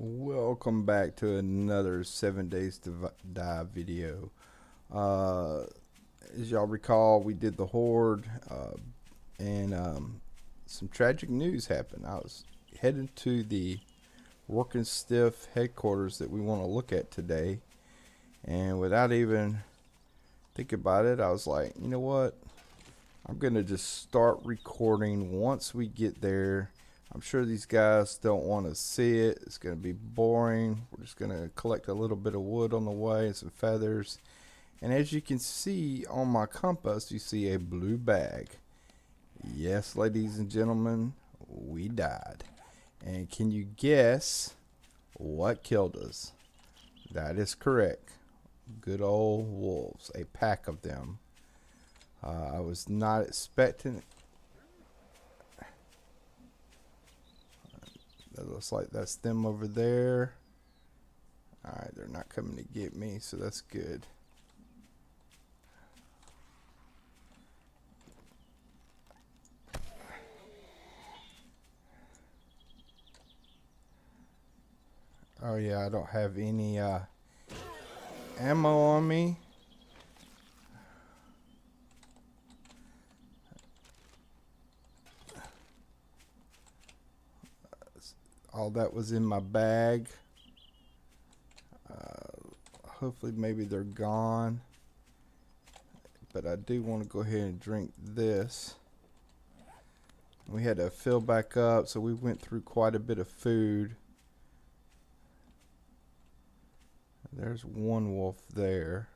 Welcome back to another 7 days to die video. As y'all recall, we did the horde, and some tragic news happened. I was headed to the Working Stiff headquarters that we want to look at today, and without even thinking about it, I was like, you know what? I'm gonna just start recording once we get there. I'm sure these guys don't want to see it. It's going to be boring. We're just going to collect a little bit of wood on the way and some feathers. And as you can see on my compass, you see a blue bag. Yes, ladies and gentlemen, we died. And can you guess what killed us? That is correct. Good old wolves, a pack of them. I was not expecting it. That looks like that's them over there. Alright, they're not coming to get me, so that's good. Oh yeah, I don't have any ammo on me. All that was in my bag. Hopefully maybe they're gone, but I do want to go ahead and drink this. We had to fill back up, so we went through quite a bit of food. There's one wolf there.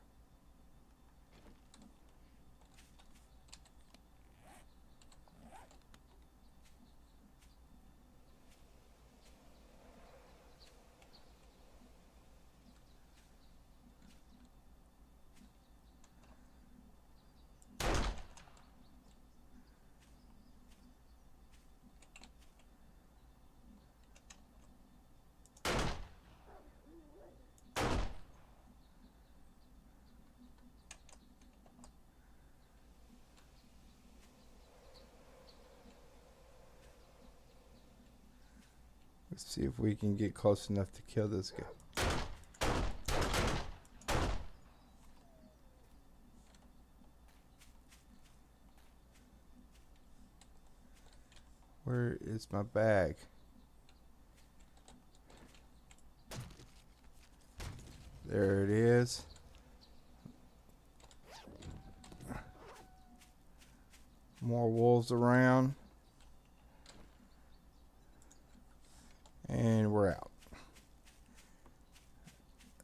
Let's see if we can get close enough to kill this guy. Where is my bag? There it is. More wolves around. And we're out.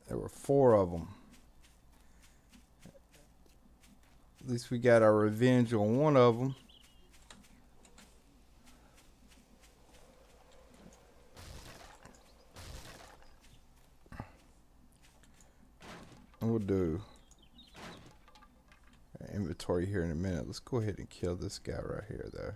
There were 4 of them. At least we got our revenge on one of them. And we'll do inventory here in a minute. Let's go ahead and kill this guy right here, though.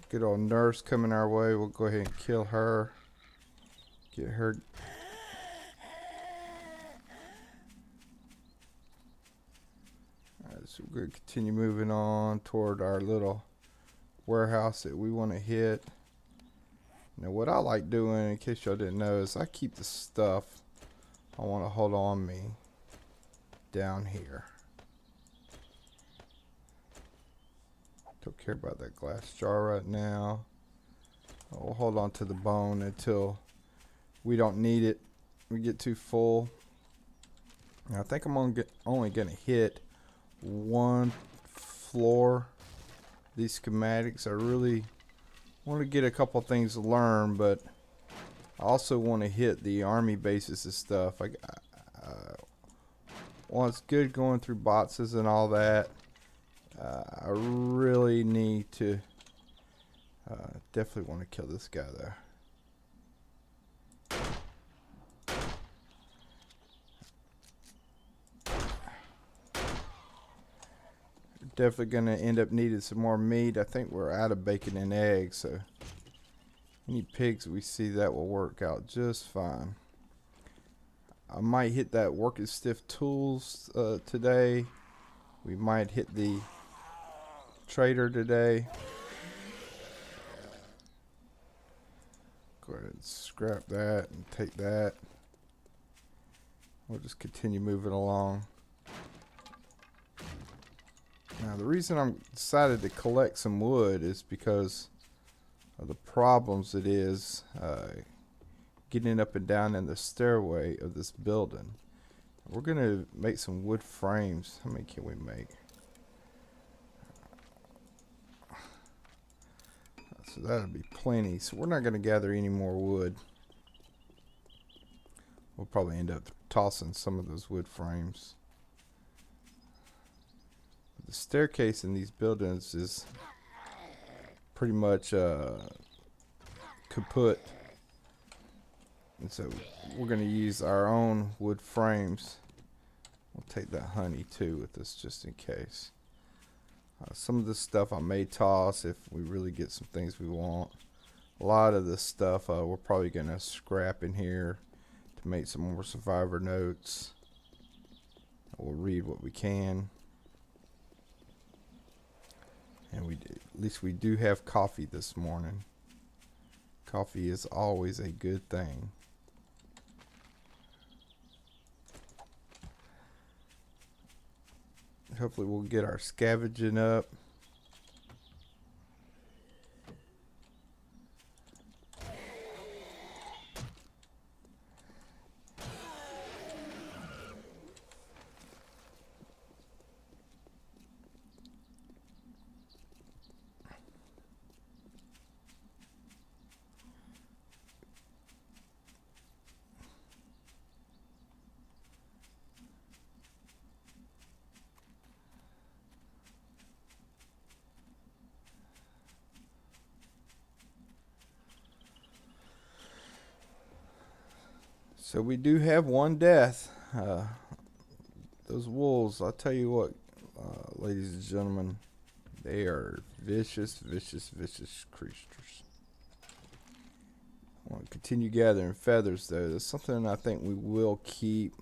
Good old nurse coming our way. We'll go ahead and kill her. Get her. Alright, so we're going to continue moving on toward our little warehouse that we want to hit. Now, what I like doing, in case y'all didn't know, is I keep the stuff I want to hold on me down here. Don't care about that glass jar right now. We'll hold on to the bone until we don't need it. We get too full. Now, I think I'm only going to hit one floor. These schematics, I really want to get a couple things to learn, but I also want to hit the army bases and stuff. Well, it's good going through boxes and all that. I really need to definitely want to kill this guy though. Definitely gonna end up needing some more meat. I think we're out of bacon and eggs, so any pigs we see, that will work out just fine. I might hit that Working Stiff Tools today. We might hit the Trader today. Go ahead and scrap that and take that. We'll just continue moving along. Now the reason I'm decided to collect some wood is because of the problems it is getting up and down in the stairway of this building. We're gonna make some wood frames. How many can we make? So that'll be plenty. So we're not gonna gather any more wood. We'll probably end up tossing some of those wood frames. But the staircase in these buildings is pretty much kaput. And so we're going to use our own wood frames. We'll take that honey too with us just in case. Some of this stuff I may toss if we really get some things we want. A lot of this stuff we're probably going to scrap in here to make some more survivor notes. We'll read what we can. And at least we do have coffee this morning. Coffee is always a good thing. Hopefully we'll get our scavenging up. So we do have one death. Those wolves, I'll tell you what, ladies and gentlemen, they are vicious, vicious, vicious creatures. I want to continue gathering feathers, though. That's something I think we will keep,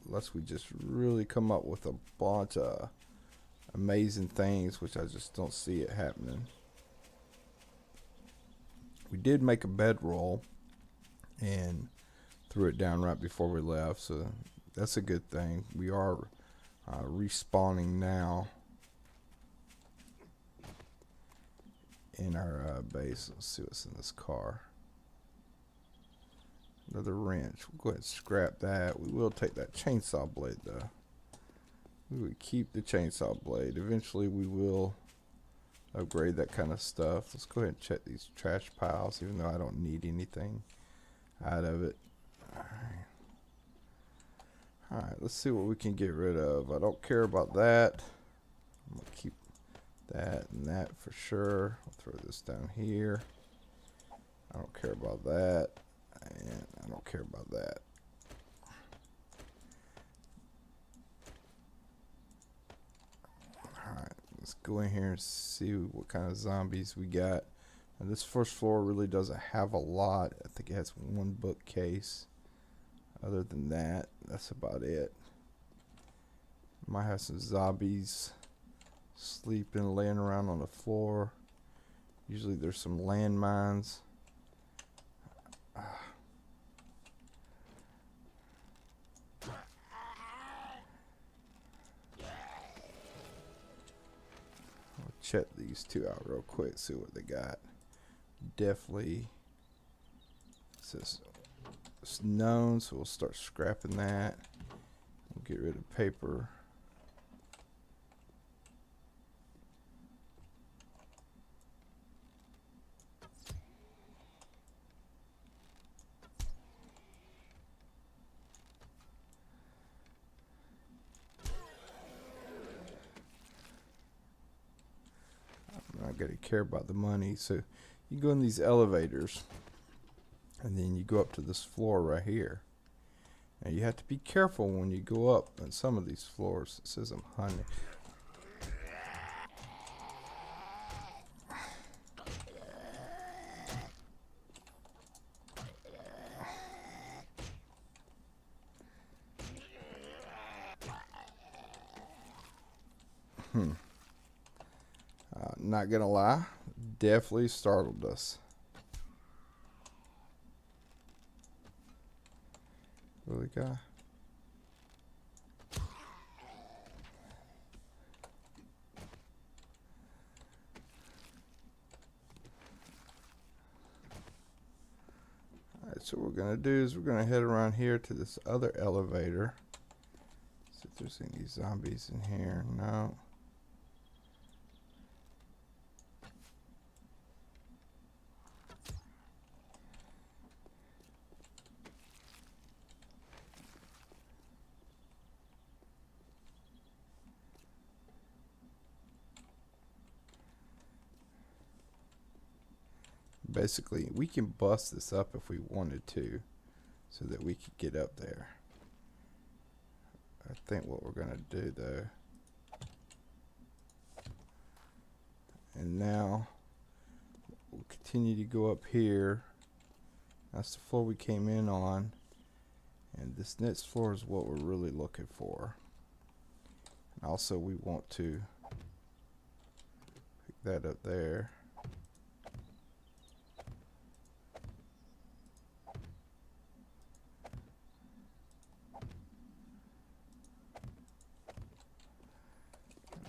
unless we just really come up with a bunch of amazing things, which I just don't see it happening. We did make a bedroll and threw it down right before we left, so that's a good thing. We are respawning now in our base. Let's see what's in this car. Another wrench. We'll go ahead and scrap that. We will take that chainsaw blade though. We would keep the chainsaw blade. Eventually we will upgrade that kind of stuff. Let's go ahead and check these trash piles, even though I don't need anything out of it. Alright, let's see what we can get rid of. I don't care about that. I'm going to keep that and that for sure. I'll throw this down here. I don't care about that. And I don't care about that. Alright, let's go in here and see what kind of zombies we got. And this first floor really doesn't have a lot. I think it has one bookcase. Other than that, that's about it. Might have some zombies sleeping, laying around on the floor. Usually there's some landmines. I'll check these two out real quick, see what they got. Definitely says it's known, so we'll start scrapping that. We'll get rid of paper. I'm not gonna care about the money, so you go in these elevators and then you go up to this floor right here. Now you have to be careful when you go up on some of these floors. It says I'm honey. Not gonna lie, definitely startled us. Really, guy? Alright, so what we're gonna do is we're gonna head around here to this other elevator. See if there's any zombies in here. No. Basically, we can bust this up if we wanted to, so that we could get up there. I think what we're gonna do though, and now we'll continue to go up here. That's the floor we came in on, and this next floor is what we're really looking for. And also we want to pick that up there.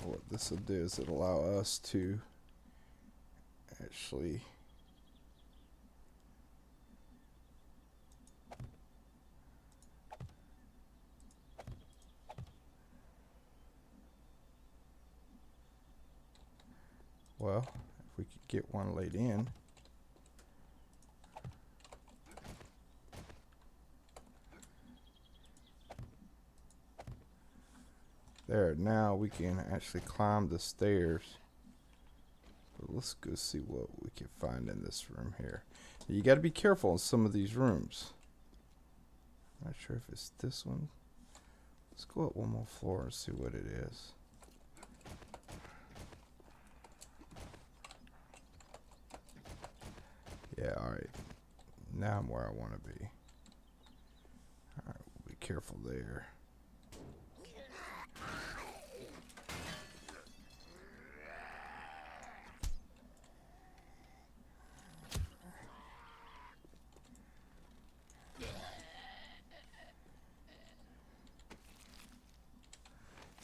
What this will do is it'll allow us to actually well, if we could get one laid in. There, now we can actually climb the stairs. But let's go see what we can find in this room here. You got to be careful in some of these rooms. Not sure if it's this one. Let's go up one more floor and see what it is. Yeah, alright. Now I'm where I want to be. Alright, we'll be careful there.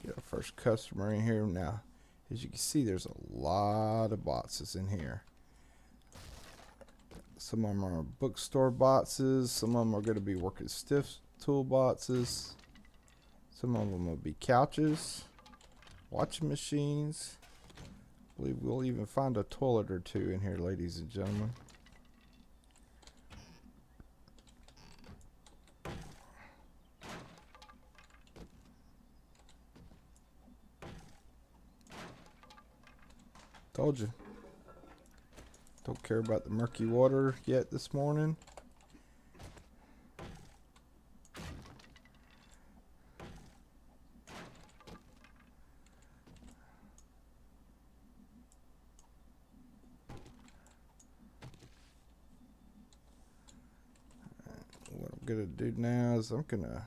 Get our first customer in here now. As you can see, there's a lot of boxes in here. Some of them are bookstore boxes. Some of them are going to be working stiff tool boxes. Some of them will be couches, washing machines. I believe we'll even find a toilet or two in here, ladies and gentlemen. Told you. Don't care about the murky water yet this morning. What I'm gonna do now is I'm gonna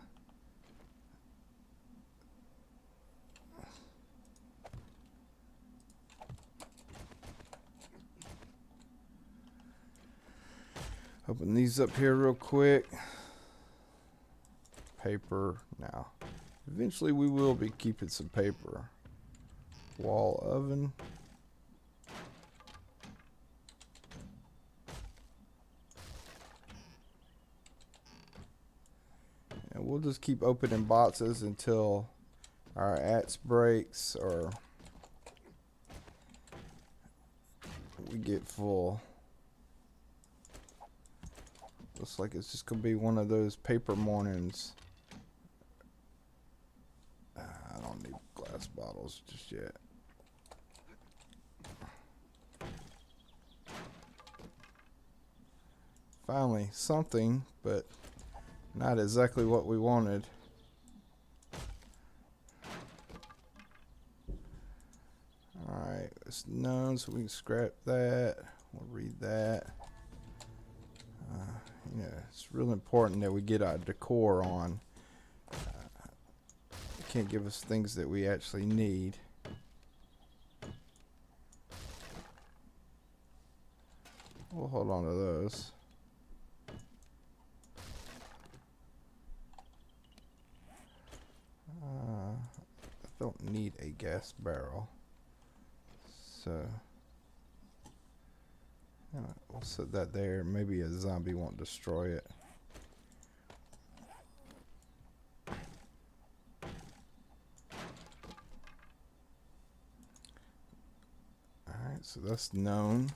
open these up here real quick. Paper. Now, eventually we will be keeping some paper. Wall oven. And we'll just keep opening boxes until our axe breaks or we get full. Looks like it's just gonna be one of those paper mornings. I don't need glass bottles just yet. Finally, something, but not exactly what we wanted. Alright, it's known, so we can scrap that. We'll read that. You know, it's real important that we get our decor on. It can't give us things that we actually need. We'll hold on to those. I don't need a gas barrel, so we'll set that there. Maybe a zombie won't destroy it. Alright, so that's known.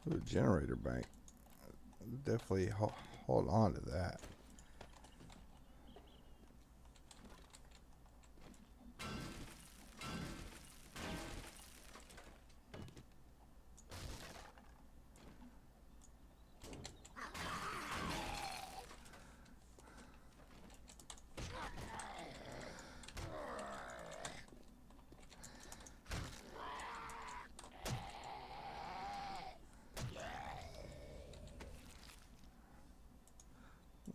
Ooh, generator bank. Definitely hold on to that.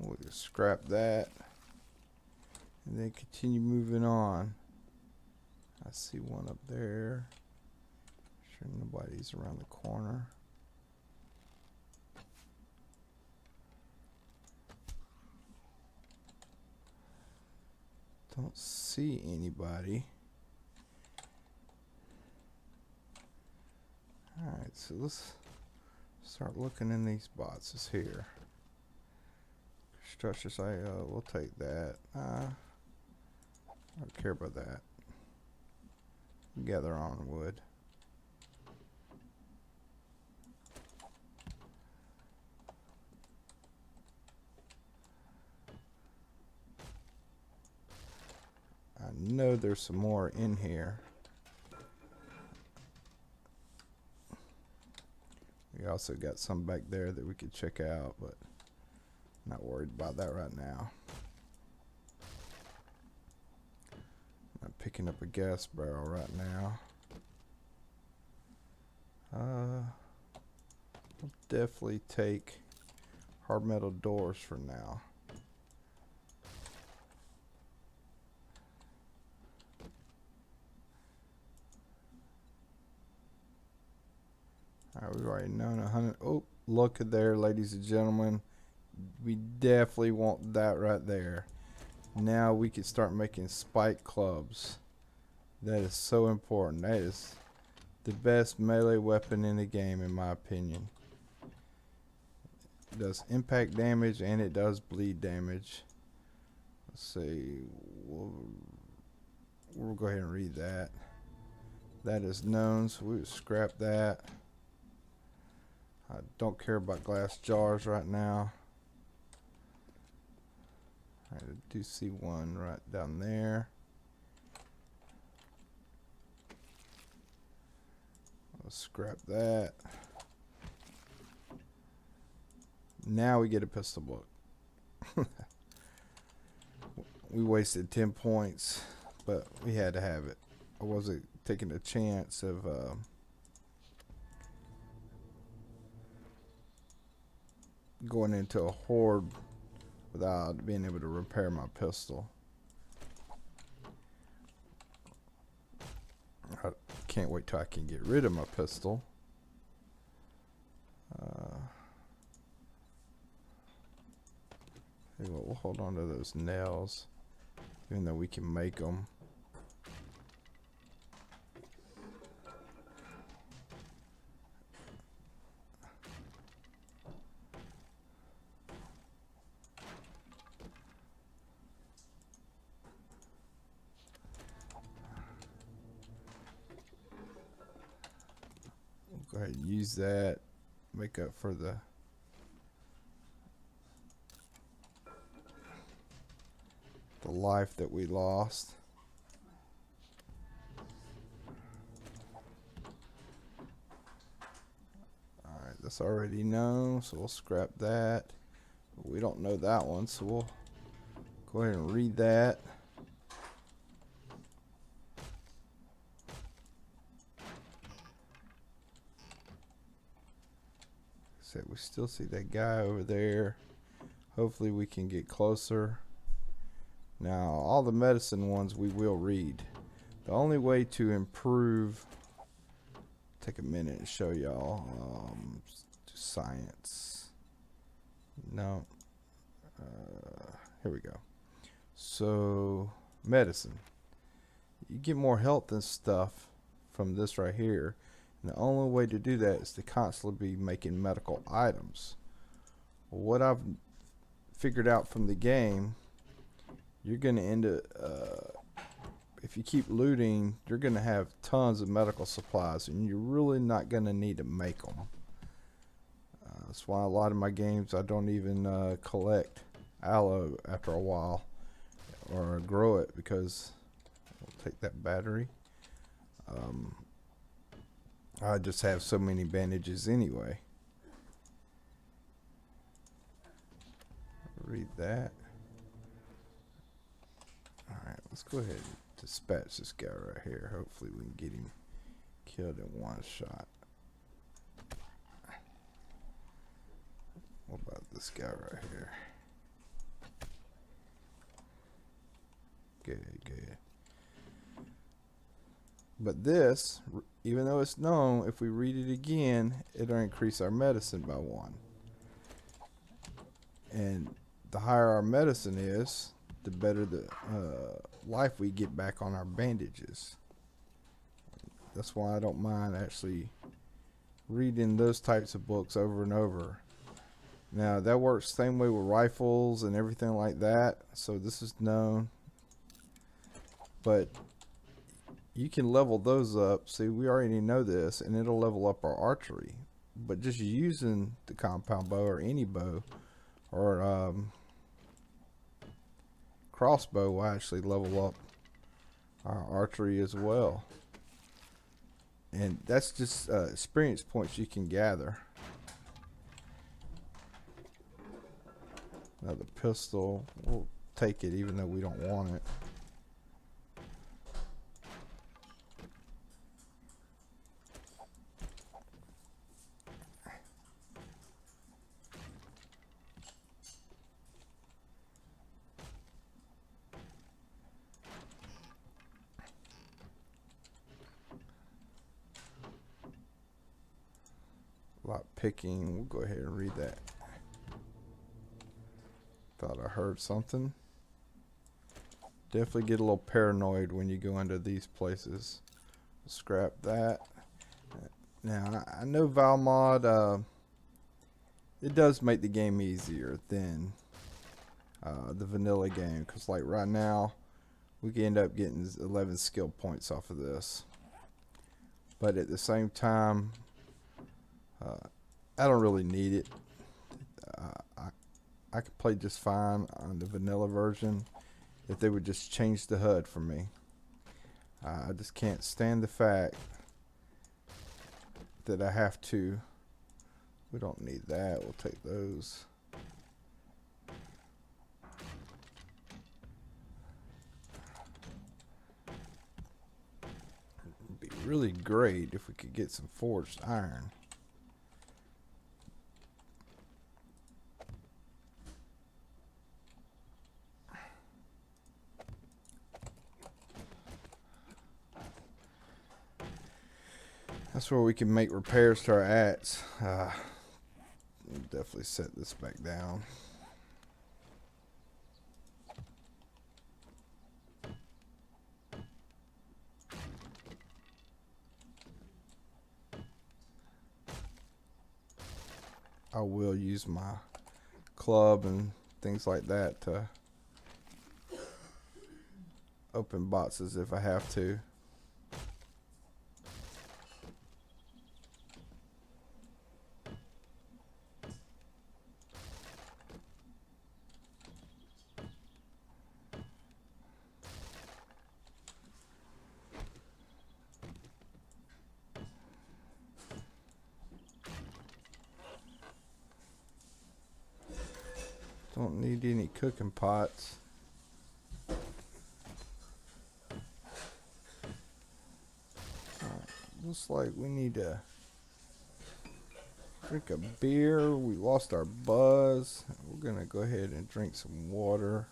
We'll just scrap that and then continue moving on. I see one up there. Sure nobody's around the corner. Don't see anybody. Alright, so let's start looking in these boxes here. Structure site, we'll take that. I don't care about that. Gather on wood. I know there's some more in here. We also got some back there that we could check out, but not worried about that right now. I'm picking up a gas barrel right now. I'll definitely take hard metal doors for now. Alright, we've already known 100. Oh, look at there, ladies and gentlemen. We definitely want that right there. Now we can start making spike clubs. That is so important. That is the best melee weapon in the game, in my opinion. It does impact damage and it does bleed damage. Let's see. We'll go ahead and read that. That is known, so we'll scrap that. I don't care about glass jars right now. I do see one right down there. I'll scrap that. Now we get a pistol book. We wasted 10 points, but we had to have it. I wasn't taking a chance of going into a horde without being able to repair my pistol. I can't wait till I can get rid of my pistol. We'll hold on to those nails, even though we can make them. Go ahead and use that, make up for the life that we lost. Alright, that's already known, so we'll scrap that. We don't know that one, so we'll go ahead and read that. said, we still see that guy over there. Hopefully we can get closer. Now, all the medicine ones we will read. The only way to improve, take a minute and show y'all, science. No. Here we go. So, medicine. You get more health and stuff from this right here. And the only way to do that is to constantly be making medical items. What I've figured out from the game, you're going to end up, if you keep looting, you're going to have tons of medical supplies, and you're really not going to need to make them. That's why a lot of my games I don't even collect aloe after a while, or grow it, because I'll take that battery. I just have so many bandages anyway. Read that. Alright, let's go ahead and dispatch this guy right here. Hopefully we can get him killed in one shot. What about this guy right here? Good. But this, even though it's known, if we read it again, it'll increase our medicine by 1. And the higher our medicine is, the better the life we get back on our bandages. That's why I don't mind actually reading those types of books over and over. Now, that works the same way with rifles and everything like that. So this is known. But you can level those up. See, we already know this, and it'll level up our archery. But just using the compound bow or any bow or crossbow will actually level up our archery as well. And that's just experience points you can gather. Another pistol. We'll take it even though we don't want it. Lot picking. We'll go ahead and read that. Thought I heard something. Definitely get a little paranoid when you go into these places. Scrap that. Now I know Valmod, it does make the game easier than the vanilla game, because like right now we can end up getting 11 skill points off of this, but at the same time I don't really need it. I could play just fine on the vanilla version if they would just change the HUD for me. I just can't stand the fact that I have to. We don't need that. We'll take those. It'd be really great if we could get some forged iron. That's where we can make repairs to our adze. Definitely set this back down. I will use my club and things like that to open boxes if I have to. Don't need any cooking pots. Looks like we need to drink a beer. We lost our buzz. We're gonna go ahead and drink some water.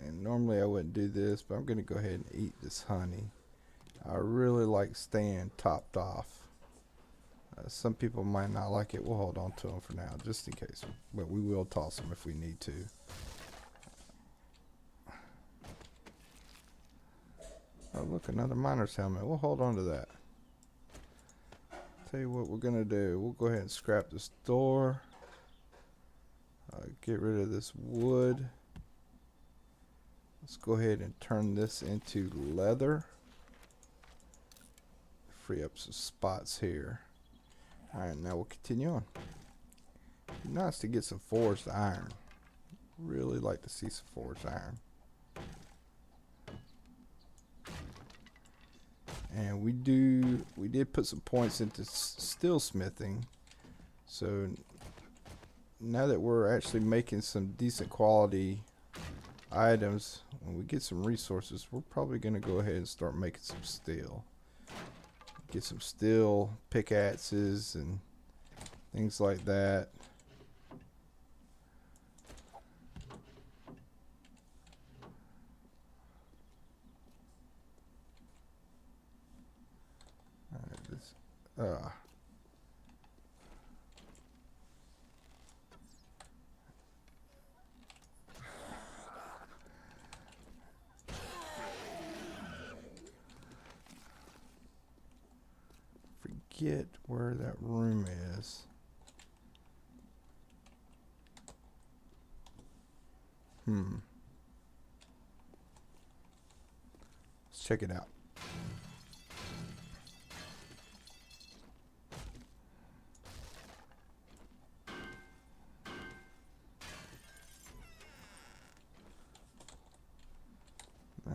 And normally I wouldn't do this, but I'm gonna go ahead and eat this honey. I really like staying topped off. Some people might not like it. We'll hold on to them for now, just in case. But we will toss them if we need to. Oh, look, another miner's helmet. We'll hold on to that. Tell you what we're going to do. We'll go ahead and scrap this door. Get rid of this wood. Let's go ahead and turn this into leather. Free up some spots here. Alright, now we'll continue on. It'd be nice to get some forged iron. Really like to see some forged iron. And we did put some points into steelsmithing. So now that we're actually making some decent quality items, when we get some resources, we're probably going to go ahead and start making some steel. Get some steel pickaxes and things like that. Forget where that room is. Let's check it out.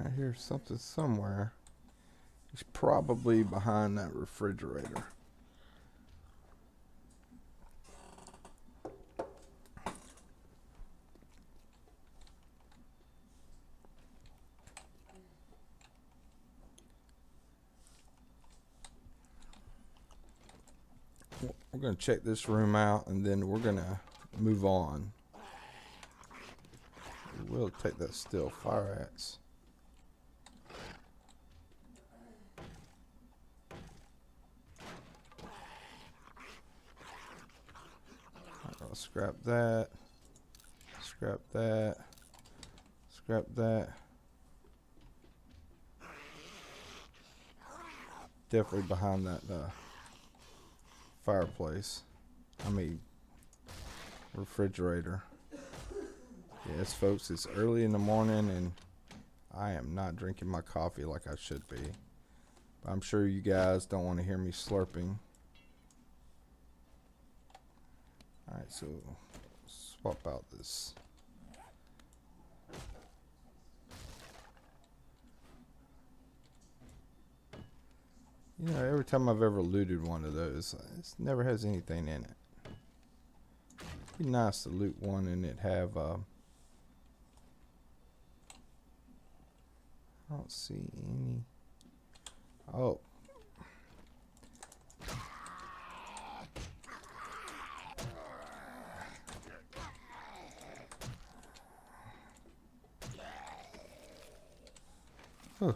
I hear something somewhere. It's probably behind that refrigerator. We're going to check this room out and then we're going to move on. We'll take that steel fire axe. I'll scrap that. Scrap that. Scrap that. Definitely behind that fireplace. I mean, refrigerator. Yes, folks, it's early in the morning and I am not drinking my coffee like I should be. But I'm sure you guys don't want to hear me slurping. Alright, so swap out this. You know, every time I've ever looted one of those, it never has anything in it. It'd be nice to loot one and it have, I don't see any. Oh. Huh.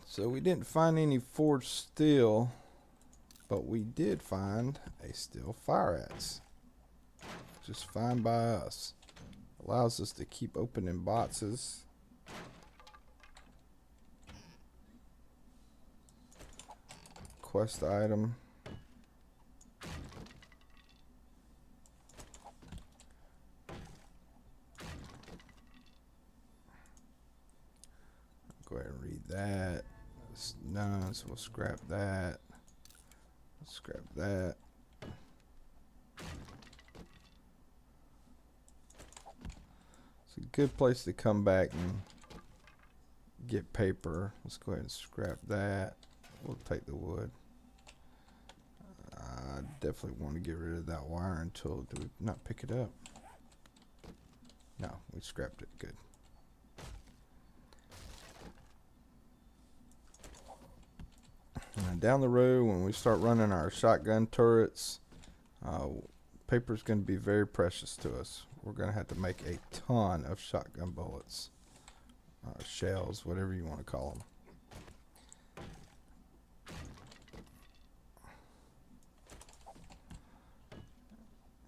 So we didn't find any forged steel, but we did find a steel fire axe. Just fine by us. Allows us to keep opening boxes. Quest item. Go ahead and read that. It's none, so we'll scrap that. Let's scrap that. It's a good place to come back and get paper. Let's go ahead and scrap that. We'll take the wood. I definitely want to get rid of that wiring tool. Did we not pick it up? No, we scrapped it. Good. down the road, when we start running our shotgun turrets, paper is going to be very precious to us. We're going to have to make a ton of shotgun bullets, shells, whatever you want to call them.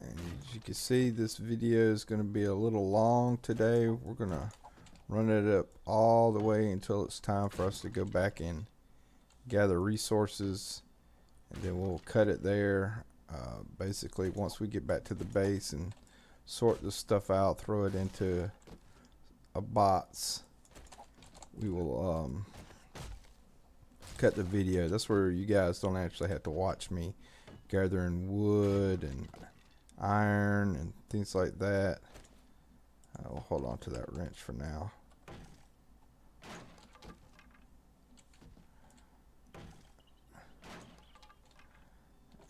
And as you can see, this video is going to be a little long today. We're going to run it up all the way until it's time for us to go back and gather resources, and then we'll cut it there. Basically, once we get back to the base and sort this stuff out, throw it into a box, we will cut the video. That's where you guys don't actually have to watch me gathering wood and iron and things like that. I'll hold on to that wrench for now.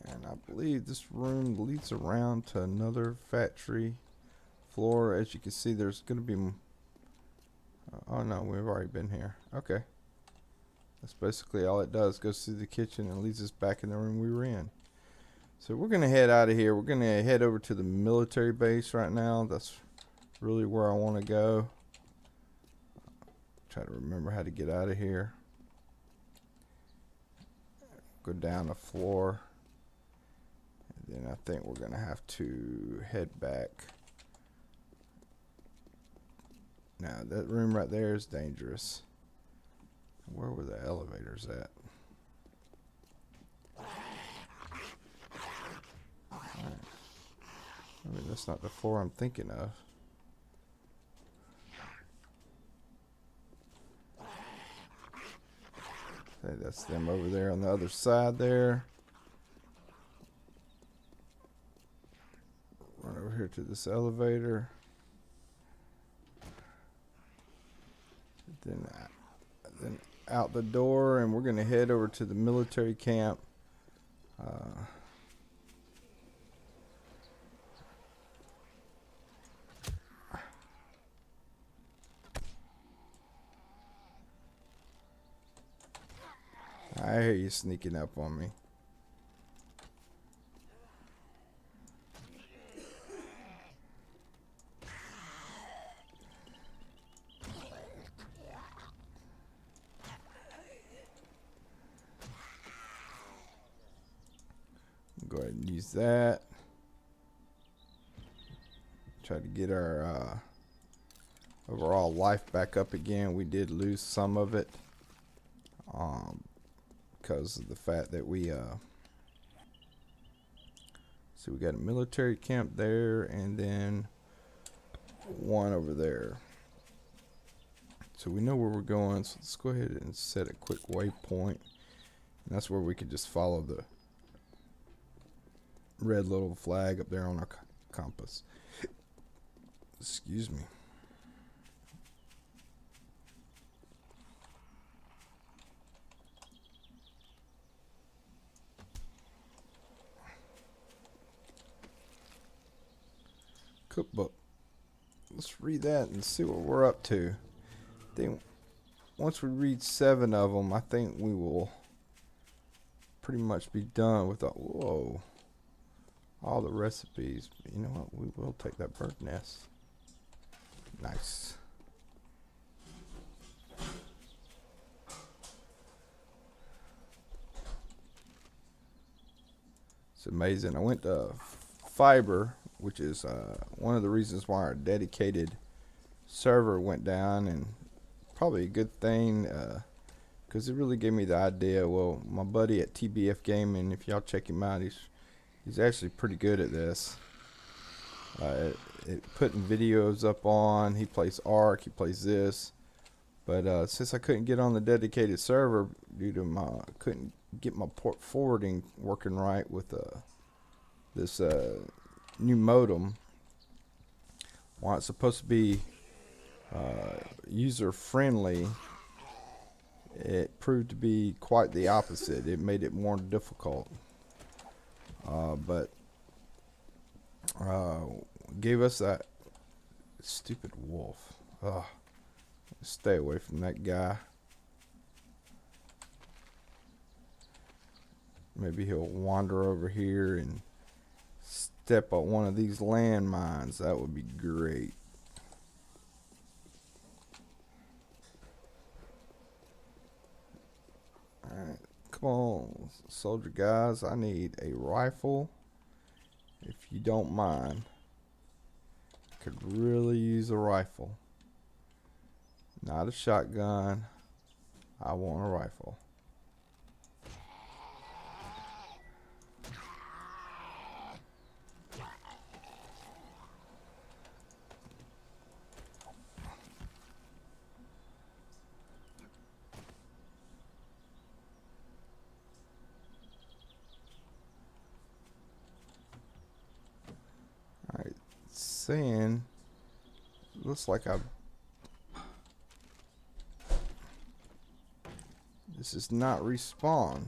And I believe this room leads around to another factory floor. As you can see, there's going to be oh no, we've already been here. Okay, that's basically all it does. Goes through the kitchen and leads us back in the room we were in. So we're going to head out of here. We're going to head over to the military base right now. That's really where I want to go. Try to remember how to get out of here. Go down the floor. And then I think we're going to have to head back. Now, that room right there is dangerous. Where were the elevators at? I mean, that's not the floor I'm thinking of. Okay, that's them over there on the other side there. Run over here to this elevator. Then out the door, and we're going to head over to the military camp. I hear you sneaking up on me. Go ahead and use that. Try to get our overall life back up again. We did lose some of it because of the fact that we so we got a military camp there and then one over there. So we know where we're going, so let's go ahead and set a quick waypoint. And that's where we could just follow the red little flag up there on our compass. Excuse me. Cookbook. Let's read that and see what we're up to. Then once we read 7 of them, I think we will pretty much be done with all the recipes. You know what? We will take that bird nest. Nice. It's amazing. I went to fiber, which is one of the reasons why our dedicated server went down, and probably a good thing because it really gave me the idea. Well, my buddy at TBF Gaming, if y'all check him out, he's actually pretty good at this. Putting videos up on. He plays Ark. He plays this. But since I couldn't get on the dedicated server due to couldn't get my port forwarding working right with this new modem, while it's supposed to be user friendly, it proved to be quite the opposite. It made it more difficult. But gave us that stupid wolf. Stay away from that guy. Maybe he'll wander over here and step on one of these landmines. That would be great. Alright, come on, soldier guys. I need a rifle, if you don't mind. Could really use a rifle. Not a shotgun. I want a rifle. Alright, saying looks like this is not respawn.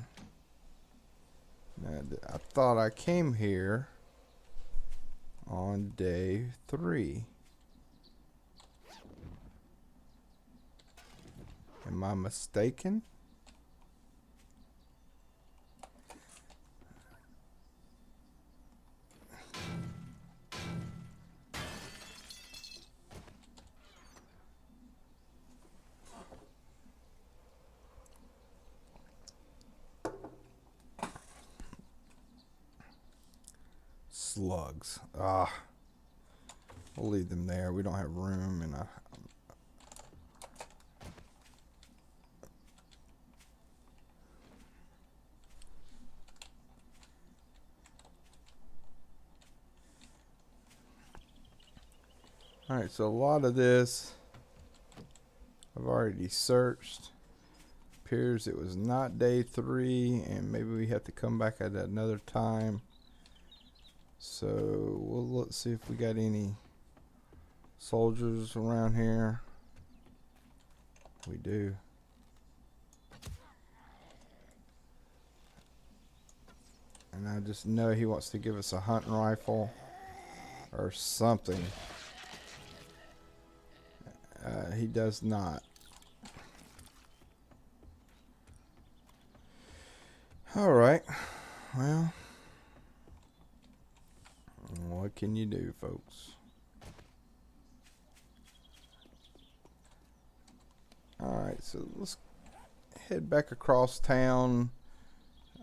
Now, I thought I came here on day 3. Am I mistaken? Slugs. We'll leave them there. We don't have room, and alright, so a lot of this I've already searched. Appears it was not day 3, and maybe we have to come back at another time. So we'll see if we got any soldiers around here. We do. And I just know he wants to give us a hunting rifle or something. He does not. Alright. Well, what can you do, folks? Alright, so let's head back across town.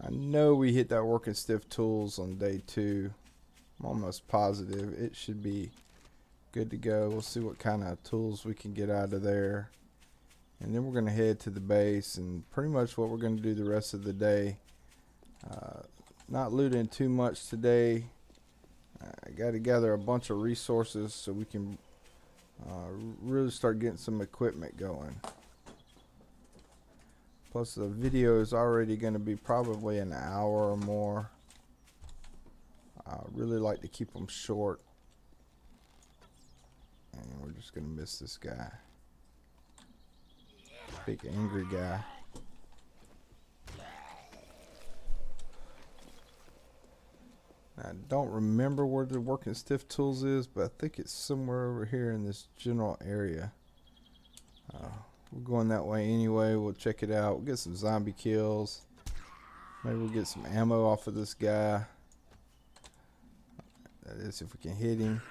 I know we hit that working stiff tools on day 2. I'm almost positive it should be good to go. We'll see what kind of tools we can get out of there. And then we're going to head to the base, and pretty much what we're going to do the rest of the day. Not looting too much today. I got to gather a bunch of resources so we can really start getting some equipment going. Plus the video is already going to be probably an hour or more. I really like to keep them short. And we're just going to miss this guy. Big angry guy. I don't remember where the working stiff tools is, but I think it's somewhere over here in this general area. We're going that way anyway. We'll check it out. We'll get some zombie kills. Maybe we'll get some ammo off of this guy. That is, if we can hit him.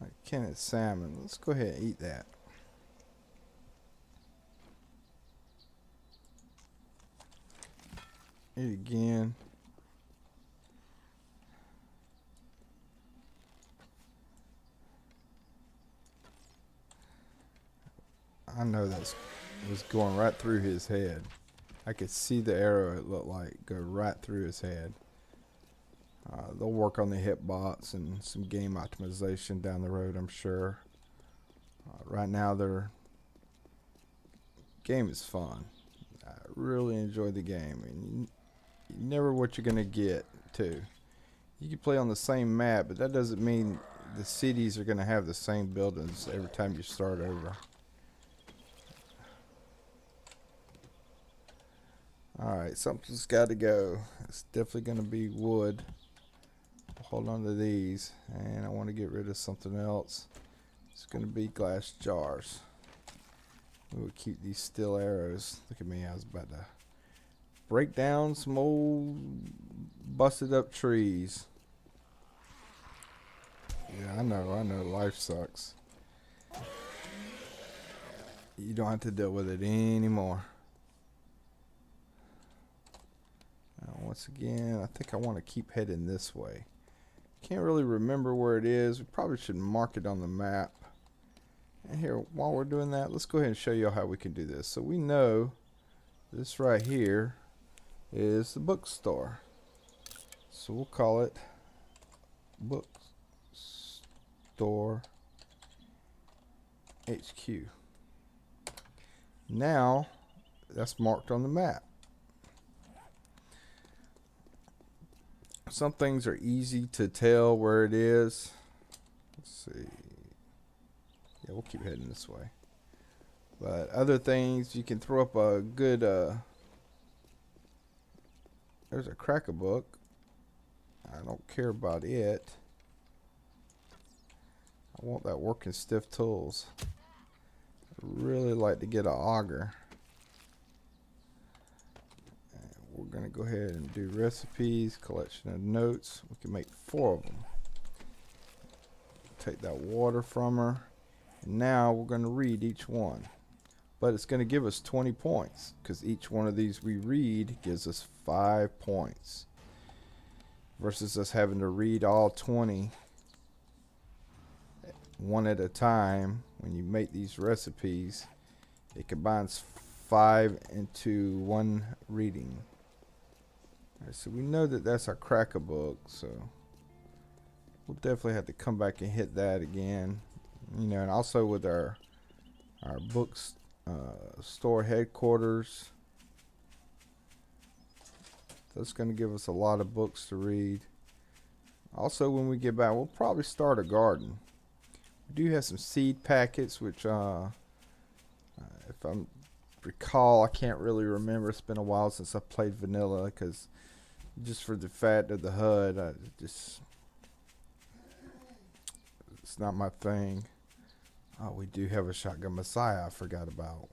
Like Kenneth salmon. Let's go ahead and eat that. Eat again. I know that was going right through his head. I could see the arrow, it looked like, go right through his head. They'll work on the hitbox and some game optimization down the road, I'm sure. Right now, their game is fun. I really enjoy the game, and you never what you're gonna get too. You can play on the same map, but that doesn't mean the cities are gonna have the same buildings every time you start over. Alright, something's got to go. It's definitely going to be wood. Hold on to these. And I want to get rid of something else. It's going to be glass jars. We would keep these steel arrows. Look at me, I was about to break down some old busted up trees. Yeah, I know, life sucks. You don't have to deal with it anymore. Now, once again, I think I want to keep heading this way. Can't really remember where it is. We probably should mark it on the map. And here, while we're doing that, let's go ahead and show you how we can do this. So we know this right here is the bookstore. So we'll call it bookstoreHQ. Now, that's marked on the map. Some things are easy to tell where it is. Let's see. Yeah, we'll keep heading this way. But other things, you can throw up a good, there's a cracker book. I don't care about it. I want that working stiff tools. I really like to get an auger. And we're going to go ahead and do recipes, collection of notes. We can make 4 of them. Take that water from her. And now we're going to read each one. But it's going to give us 20 points because each one of these we read gives us 5 points. Versus us having to read all 20 one at a time. When you make these recipes, it combines 5 into 1 reading. Alright, so we know that that's our cracker book, so we'll definitely have to come back and hit that again. You know, and also with our books store headquarters, that's going to give us a lot of books to read. Also, when we get back, we'll probably start a garden. We do have some seed packets, which if I recall, I can't really remember. It's been a while since I played vanilla, because just for the fact of the HUD, it's not my thing. Oh, we do have a shotgun Messiah I forgot about.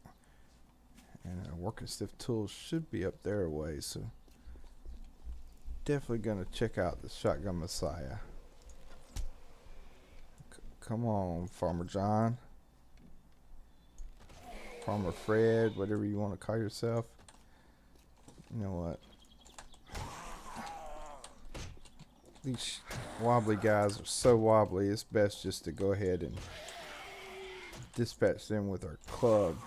And working stiff tools should be up there a ways, so definitely gonna check out the shotgun Messiah. Come on, Farmer John. Farmer Fred, whatever you want to call yourself. You know what? These wobbly guys are so wobbly, it's best just to go ahead and dispatch them with our club.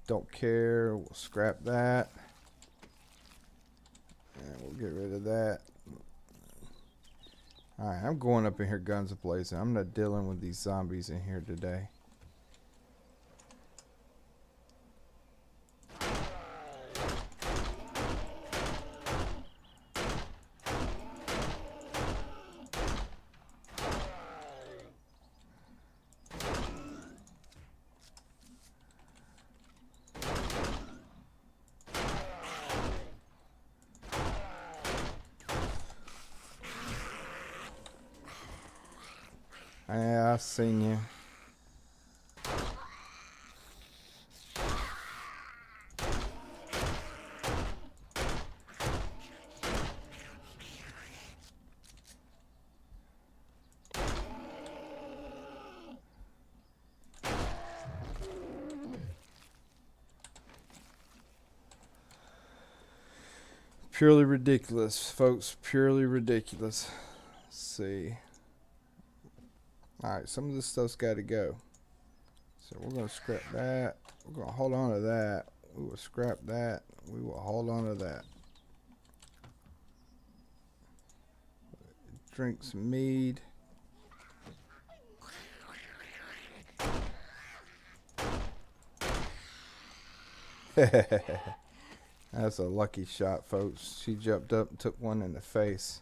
Don't care, we'll scrap that. And we'll get rid of that. Alright, I'm going up in here guns a-blazing. I'm not dealing with these zombies in here today. Yeah, I seen you. Purely ridiculous, folks. Purely ridiculous. Let's see. Alright, some of this stuff's got to go. So we're going to scrap that. We're going to hold on to that. We will scrap that. We will hold on to that. Drink some mead. That's a lucky shot, folks. She jumped up and took one in the face.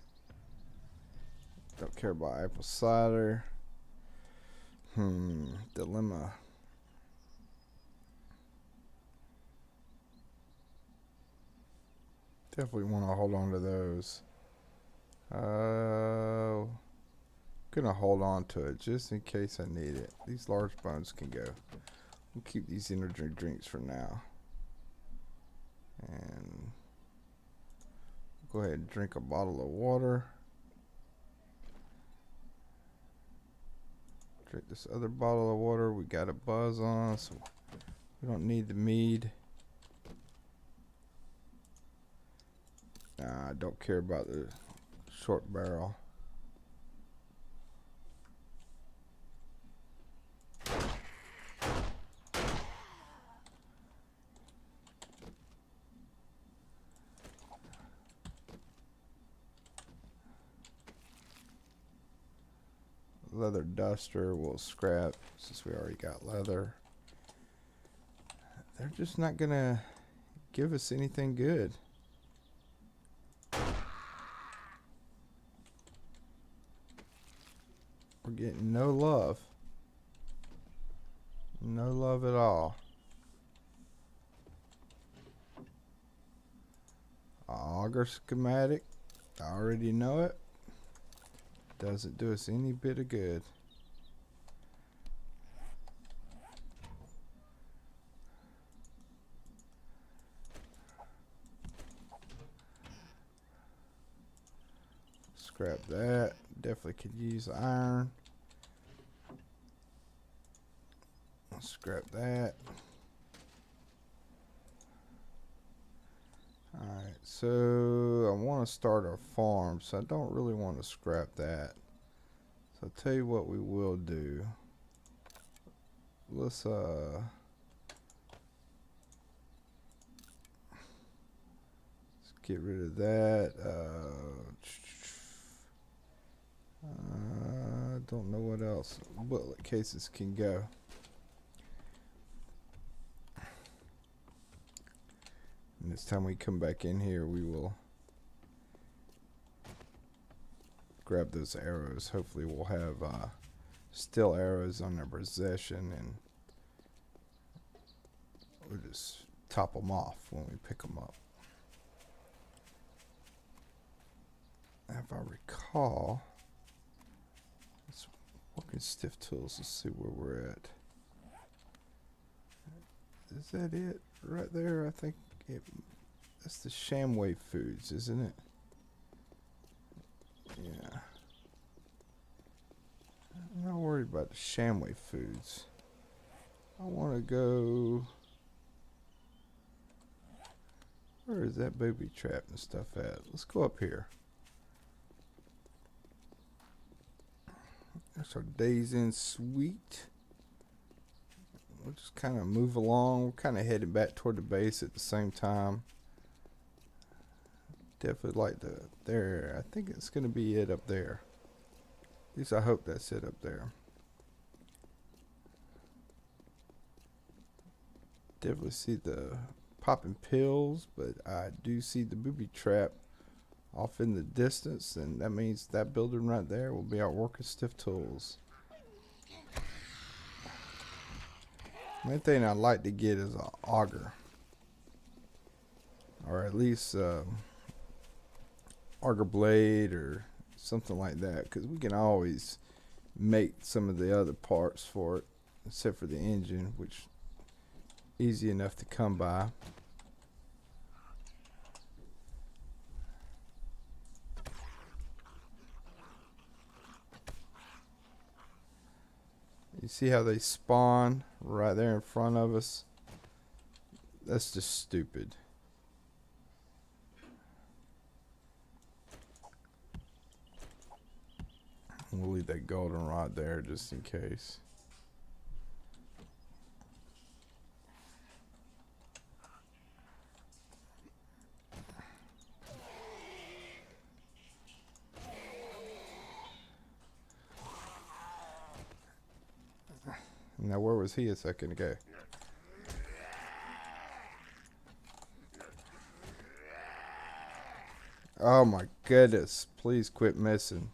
Don't care about apple cider. Dilemma. Definitely want to hold on to those. Gonna hold on to it just in case I need it. These large bones can go. We'll keep these energy drinks for now. And go ahead and drink a bottle of water. Drink this other bottle of water. We got a buzz on, so we don't need the mead. Nah, I don't care about the short barrel. Leather duster we'll scrap since we already got leather. They're just not gonna give us anything good. We're getting no love. No love at all. Auger schematic. I already know it. Doesn't do us any bit of good. Scrap that. Definitely could use iron. Scrap that. Alright, so I want to start our farm, so I don't really want to scrap that. So I'll tell you what we will do. Let's get rid of that. I don't know what else bullet cases can go. And this time we come back in here, we will grab those arrows. Hopefully we'll have still arrows on our possession, and we'll just top them off when we pick them up. If I recall, let's work in stiff tools to see where we're at. Is that it right there? I think that's the Shamway Foods, isn't it? Yeah. I'm not worried about the Shamway Foods. I want to go. Where is that booby trap and stuff at? Let's go up here. That's our Days in Sweet. We'll just kind of move along. We're kind of heading back toward the base at the same time. Definitely like the there. I think it's going to be it up there. At least I hope that's it up there. Definitely see the popping pills, but I do see the booby trap off in the distance, and that means that building right there will be our working stiff tools. Main thing I'd like to get is an auger, or at least auger blade or something like that, because we can always make some of the other parts for it, except for the engine, which easy enough to come by. You see how they spawn right there in front of us? That's just stupid. We'll leave that goldenrod there just in case. Now, where was he a second ago? Oh my goodness, please quit missing.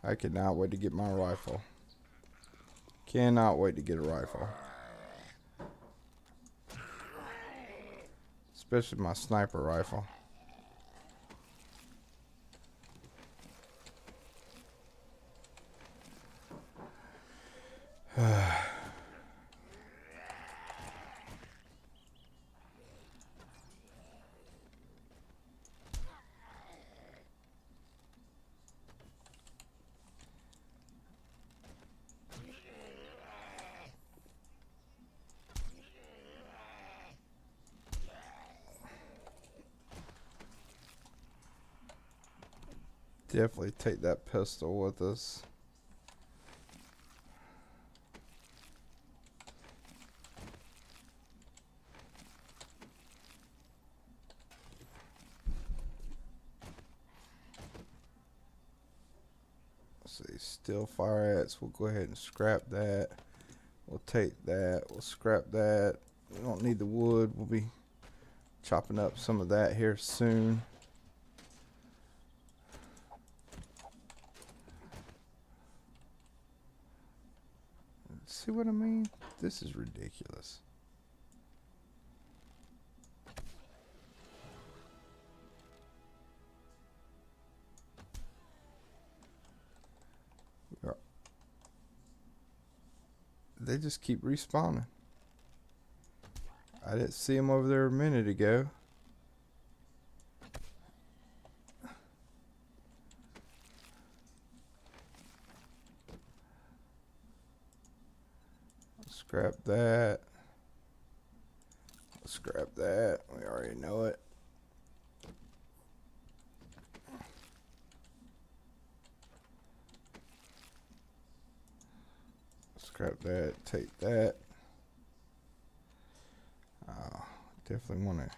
I cannot wait to get my rifle. Cannot wait to get a rifle. Especially my sniper rifle. Definitely take that pistol with us. Let's see, still fire ats. We'll go ahead and scrap that. We'll take that. We'll scrap that. We don't need the wood. We'll be chopping up some of that here soon. See what I mean? This is ridiculous. They just keep respawning. I didn't see them over there a minute ago. Scrap that. Scrap that. We already know it. Scrap that. Take that. Definitely want to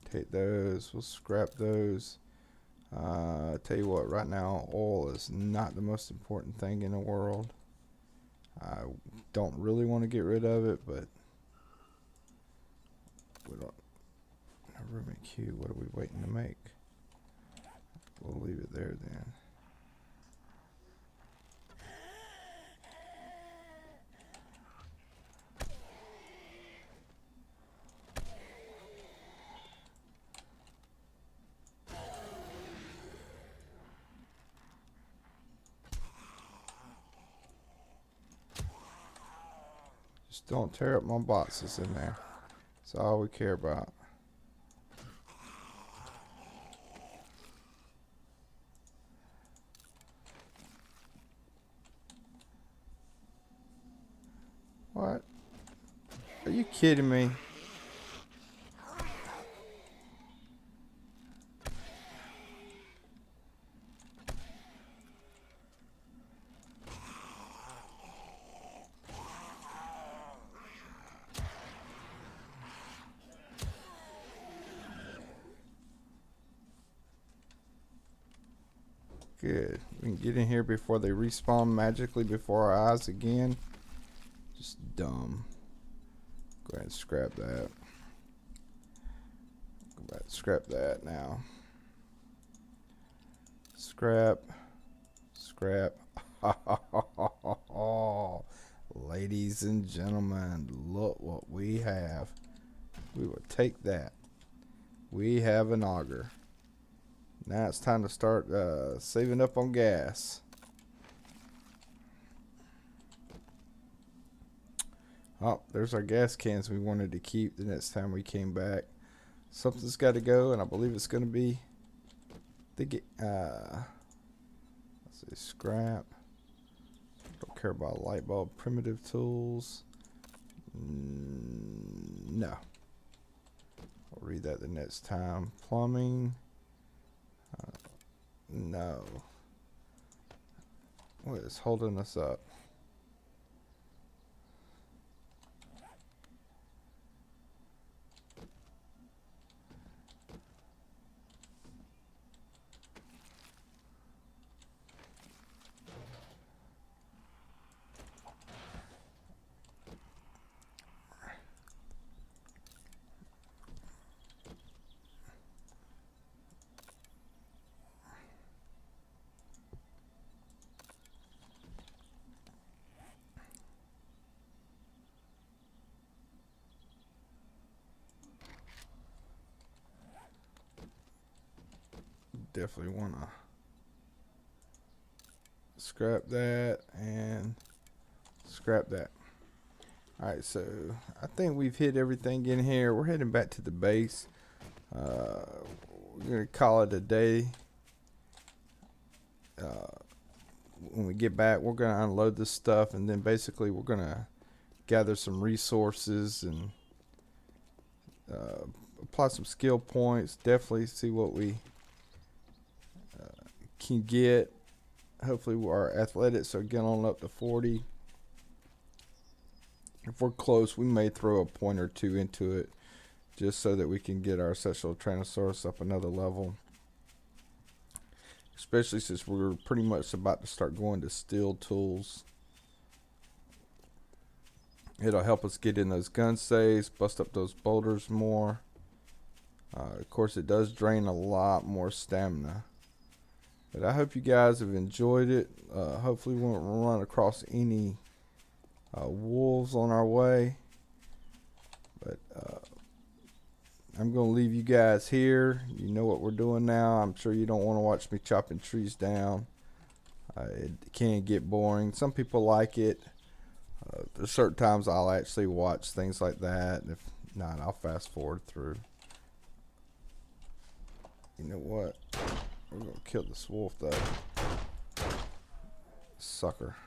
take those. We'll scrap those. Tell you what, right now, oil is not the most important thing in the world. I don't really want to get rid of it, but we don't. Room Q, what are we waiting to make? We'll leave it there then. Just don't tear up my boxes in there. That's all we care about. What? Are you kidding me? Good. We can get in here before they respawn magically before our eyes again. Just dumb. Go ahead and scrap that. Go back and scrap that now. Scrap. Scrap. Ladies and gentlemen, look what we have. We will take that. We have an auger. Now it's time to start saving up on gas. Oh, there's our gas cans we wanted to keep the next time we came back. Something's got to go, and I believe it's going to be the let's see, scrap. Don't care about light bulb. Primitive tools. No. I'll read that the next time. Plumbing. No. What is holding us up? definitely want to scrap that and scrap that. Alright, so I think we've hit everything in here. We're heading back to the base. We're going to call it a day. When we get back, we're going to unload this stuff, and then basically we're going to gather some resources and apply some skill points. Definitely see what we can get. Hopefully our athletics are getting on up to 40. If we're close, we may throw a point or two into it just so that we can get our sexual Tyrannosaurus up another level. Especially since we're pretty much about to start going to steel tools. It'll help us get in those gun safes, bust up those boulders more. Of course, it does drain a lot more stamina. But I hope you guys have enjoyed it. Hopefully we won't run across any wolves on our way. But I'm going to leave you guys here. You know what we're doing now. I'm sure you don't want to watch me chopping trees down. It can get boring. Some people like it. There's certain times I'll actually watch things like that. If not, I'll fast forward through. You know what? We're going to kill this wolf, though. Sucker.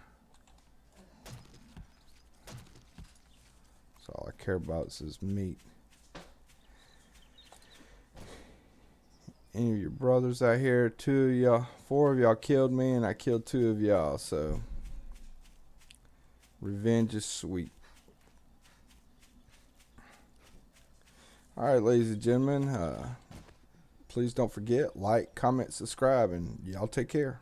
That's all I care about is his meat. Any of your brothers out here, 2 of y'all, 4 of y'all killed me, and I killed 2 of y'all, so revenge is sweet. Alright, ladies and gentlemen, please don't forget, like, comment, subscribe, and y'all take care.